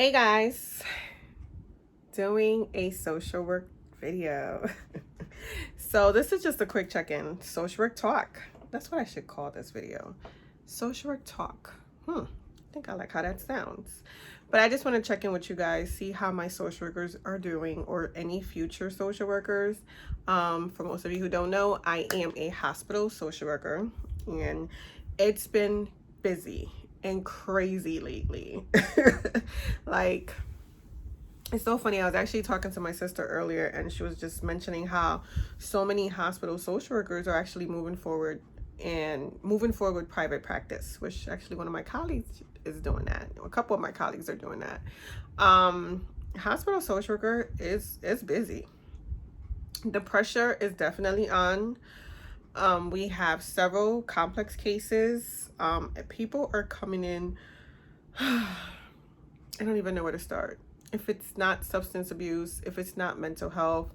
Hey guys, doing a social work video. So this is just a quick check-in, social work talk. That's what I should call this video. Social work talk. I think I like how that sounds. But I just want to check in with you guys, see how my social workers are doing or any future social workers. For most of you who don't know, I am a hospital social worker and it's been busy and crazy lately. Like, it's so funny. I was actually talking to my sister earlier and she was just mentioning how so many hospital social workers are actually moving forward with private practice, which actually one of my colleagues is doing that. A couple of my colleagues are doing that. Hospital social worker is busy. The pressure is definitely on. We have several complex cases. People are coming in. I don't even know where to start. If it's not substance abuse, if it's not mental health,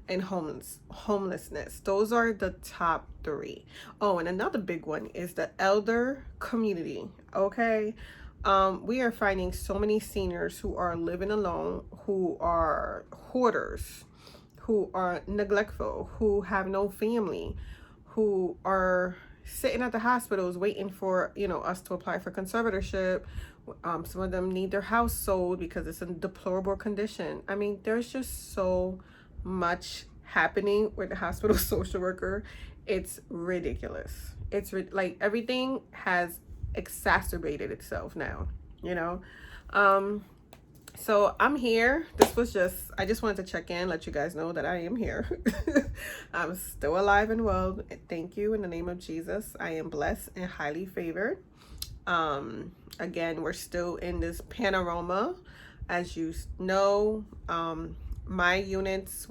and homelessness, those are the top three. Oh, and another big one is the elder community. Okay, we are finding so many seniors who are living alone, who are hoarders, who are neglectful, who have no family, who are sitting at the hospitals waiting for us to apply for conservatorship. Some of them need their house sold because it's in deplorable condition. I mean, there's just so much happening with the hospital social worker. It's ridiculous. Like everything has exacerbated itself now, you know. So I'm here. I just wanted to check in, let you guys know that I am here. I'm still alive and well. Thank you in the name of Jesus. I am blessed and highly favored. Again, we're still in this panorama. As you know, one of my units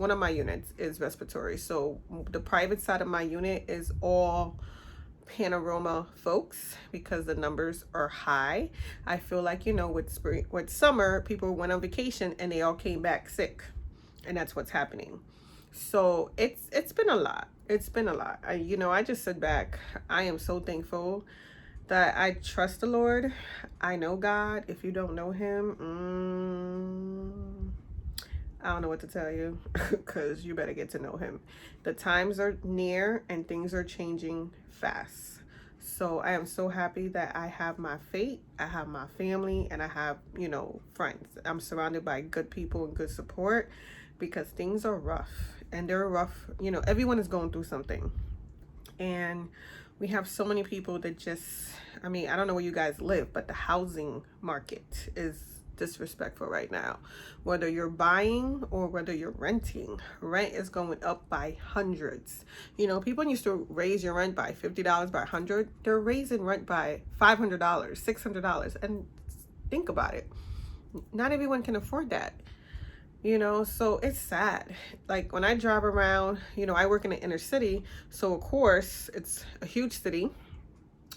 is respiratory. So the private side of my unit is all panorama folks because the numbers are high. I feel like, with summer, people went on vacation and they all came back sick, and that's what's happening. So it's been a lot. It's been a lot. I just sit back. I am so thankful that I trust the Lord. I know God. If you don't know him, I don't know what to tell you, because you better get to know him. The times are near and things are changing fast. So I am so happy that I have my faith, I have my family, and I have, friends. I'm surrounded by good people and good support because things are rough, and they're rough. Everyone is going through something. And we have so many people that I don't know where you guys live, but the housing market is disrespectful right now. Whether you're buying or whether you're renting, rent is going up by hundreds. People used to raise your rent by $50, by 100. They're raising rent by $500, $600. And think about it. Not everyone can afford that. So it's sad. Like when I drive around, I work in the inner city, so of course it's a huge city.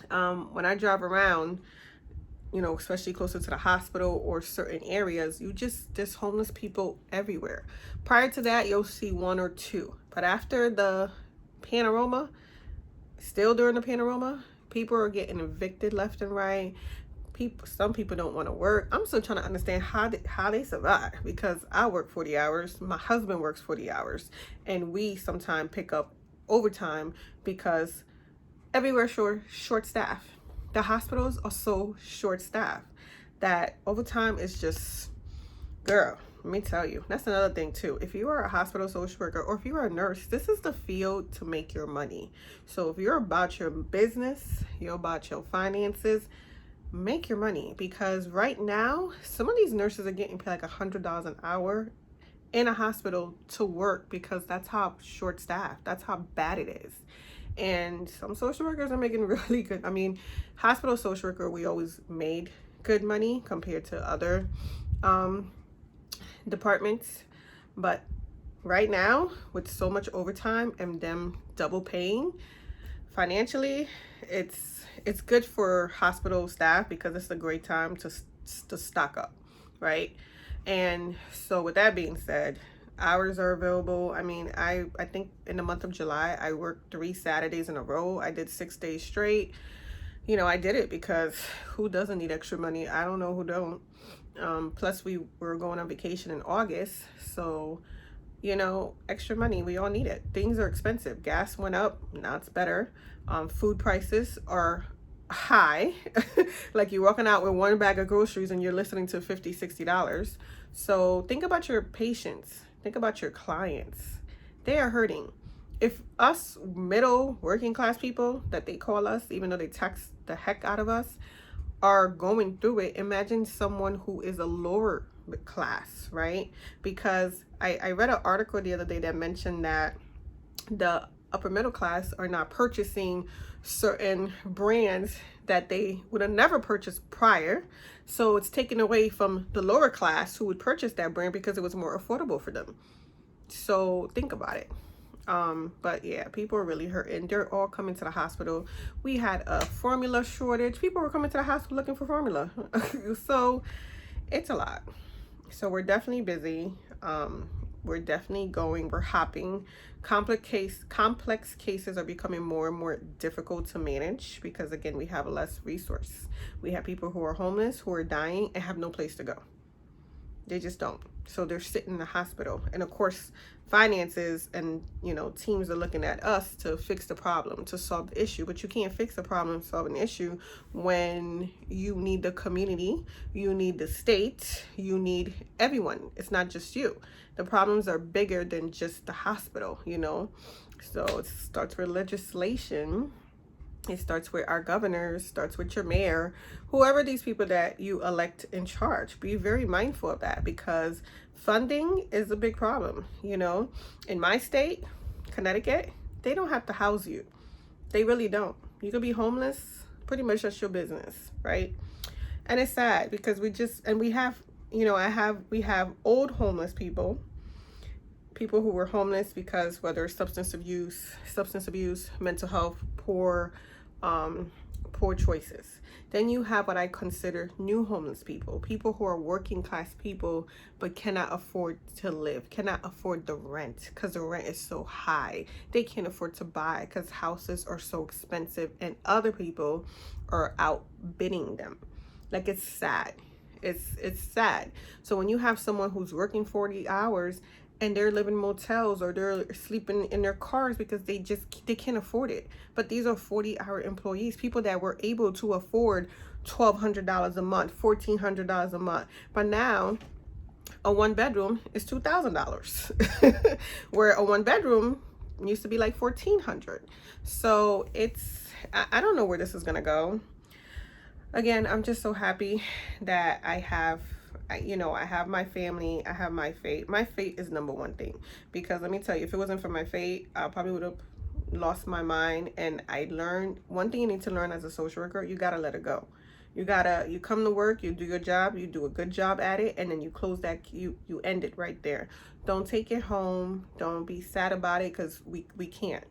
When I drive around, especially closer to the hospital or certain areas, there's homeless people everywhere. Prior to that, you'll see one or two, but after the panorama, still during the panorama, people are getting evicted left and right. Some people don't want to work. I'm still trying to understand how they survive, because I work 40 hours, my husband works 40 hours, and we sometimes pick up overtime because everywhere short staff. The hospitals are so short staffed that overtime is just, girl, let me tell you. That's another thing too. If you are a hospital social worker or if you are a nurse, this is the field to make your money. So if you're about your business, you're about your finances, make your money, because right now some of these nurses are getting paid like $100 an hour in a hospital to work, because that's how short staffed, that's how bad it is. And some social workers are making really good. Hospital social worker, we always made good money compared to other departments, but right now with so much overtime and them double paying financially, it's good for hospital staff because it's a great time to stock up, right? And so with that being said, hours are available. I think in the month of July I worked 3 Saturdays in a row. I did 6 days straight. you know, I did it because who doesn't need extra money? I don't know who don't. Plus, we were going on vacation in August. So, you know, extra money, we all need it. Things are expensive. Gas went up, now it's better. Food prices are high. Like you're walking out with one bag of groceries and you're listening to $50, $60. So think about your patients, think about your clients. They are hurting. If us middle working class people that they call us, even though they tax the heck out of us, are going through it, imagine someone who is a lower class, right? Because I read an article the other day that mentioned that the upper middle class are not purchasing certain brands that they would have never purchased prior. So it's taken away from the lower class who would purchase that brand because it was more affordable for them. So think about it. But yeah, people are really hurting. They're all coming to the hospital. We had a formula shortage. People were coming to the hospital looking for formula. So it's a lot. So we're definitely busy. We're definitely going, we're hopping. Complex cases are becoming more and more difficult to manage because again, we have less resource. We have people who are homeless, who are dying and have no place to go. They just don't. So they're sitting in the hospital. And of course, finances and, you know, teams are looking at us to fix the problem, to solve the issue. But you can't fix the problem, solve an issue when you need the community, you need the state, you need everyone. It's not just you. The problems are bigger than just the hospital, you know. So it starts with legislation. It starts with our governors, starts with your mayor, whoever these people that you elect in charge. Be very mindful of that because funding is a big problem. You know, in my state, Connecticut, they don't have to house you. They really don't. You could be homeless, pretty much that's your business, right? And it's sad because we have, you know, we have old homeless people who were homeless because whether substance abuse, mental health, poor choices. Then you have what I consider new homeless people who are working class people but cannot afford to live, cannot afford the rent because the rent is so high. They can't afford to buy because houses are so expensive and other people are outbidding them. Like it's sad. It's sad. So when you have someone who's working 40 hours and they're living in motels or they're sleeping in their cars because they can't afford it. But these are 40-hour employees, people that were able to afford $1,200 a month, $1,400 a month. But now a one bedroom is $2,000 where a one bedroom used to be like $1,400. So I don't know where this is gonna go. Again, I'm just so happy that I have my family, I have my faith. My faith is number one thing because let me tell you, if it wasn't for my faith, I probably would have lost my mind. And I learned one thing you need to learn as a social worker: you gotta let it go. You come to work, you do your job, you do a good job at it, and then you close that, you end it right there. Don't take it home. Don't be sad about it because we can't.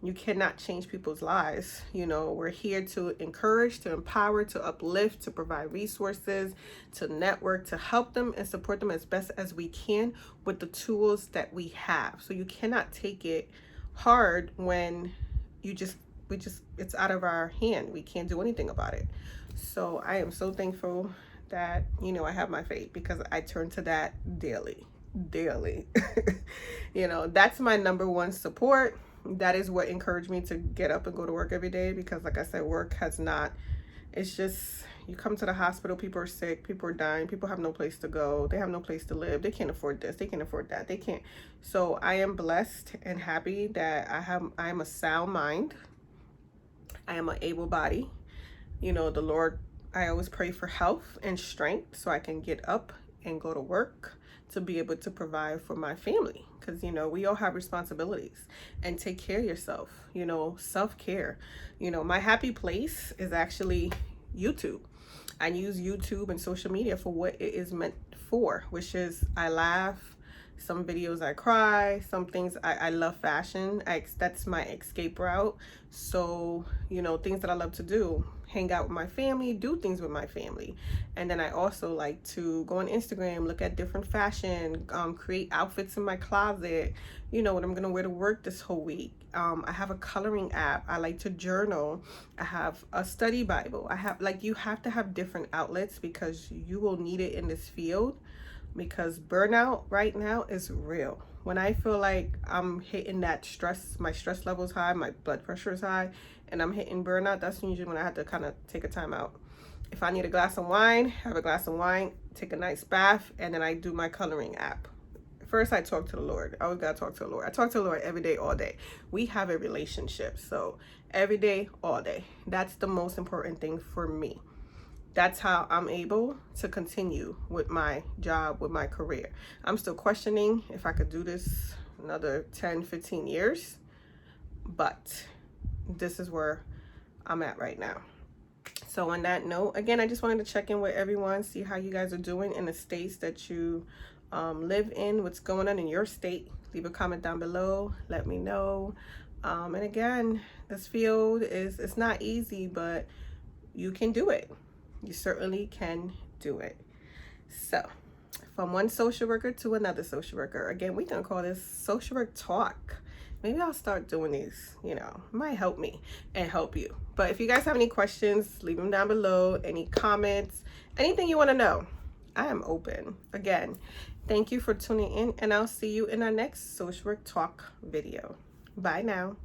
You cannot change people's lives. You know, we're here to encourage, to empower, to uplift, to provide resources, to network, to help them and support them as best as we can with the tools that we have. So you cannot take it hard when it's out of our hand. We can't do anything about it. So I am so thankful that, you know, I have my faith because I turn to that daily. You know, that's my number one support. That is what encouraged me to get up and go to work every day because like I said, work has not, it's just, you come to the hospital, people are sick, people are dying, people have no place to go, they have no place to live, they can't afford this, they can't afford that, they can't. So I am blessed and happy that I am a sound mind, I am an able body. You know, the Lord, I always pray for health and strength so I can get up and go to work to be able to provide for my family. Because, you know, we all have responsibilities. And take care of yourself, you know, self-care. You know, my happy place is actually YouTube. I use YouTube and social media for what it is meant for, which is I laugh. Some videos I cry, some things I love fashion. That's my escape route. So, you know, things that I love to do, hang out with my family, do things with my family. And then I also like to go on Instagram, look at different fashion, create outfits in my closet, you know, what I'm gonna wear to work this whole week. I have a coloring app. I like to journal. I have a study Bible. I have, like, you have to have different outlets because you will need it in this field, because burnout right now is real. When I feel like I'm hitting that stress, my stress level is high, my blood pressure is high, and I'm hitting burnout, that's usually when I have to kind of take a time out. If I need a glass of wine, have a glass of wine, take a nice bath, and then I do my coloring app. First, I talk to the Lord. I always gotta talk to the Lord. I talk to the Lord every day, all day. We have a relationship, so every day, all day. That's the most important thing for me. That's how I'm able to continue with my job, with my career. I'm still questioning if I could do this another 10, 15 years, but this is where I'm at right now. So on that note, again, I just wanted to check in with everyone, see how you guys are doing in the states that you live in, what's going on in your state. Leave a comment down below, let me know. And again, this field it's not easy, but you can do it. You certainly can do it. So from one social worker to another social worker. Again, we're gonna call this social work talk. Maybe I'll start doing these, you know, it might help me and help you. But if you guys have any questions, leave them down below. Any comments, anything you want to know, I am open. Again, thank you for tuning in, and I'll see you in our next social work talk video. Bye now.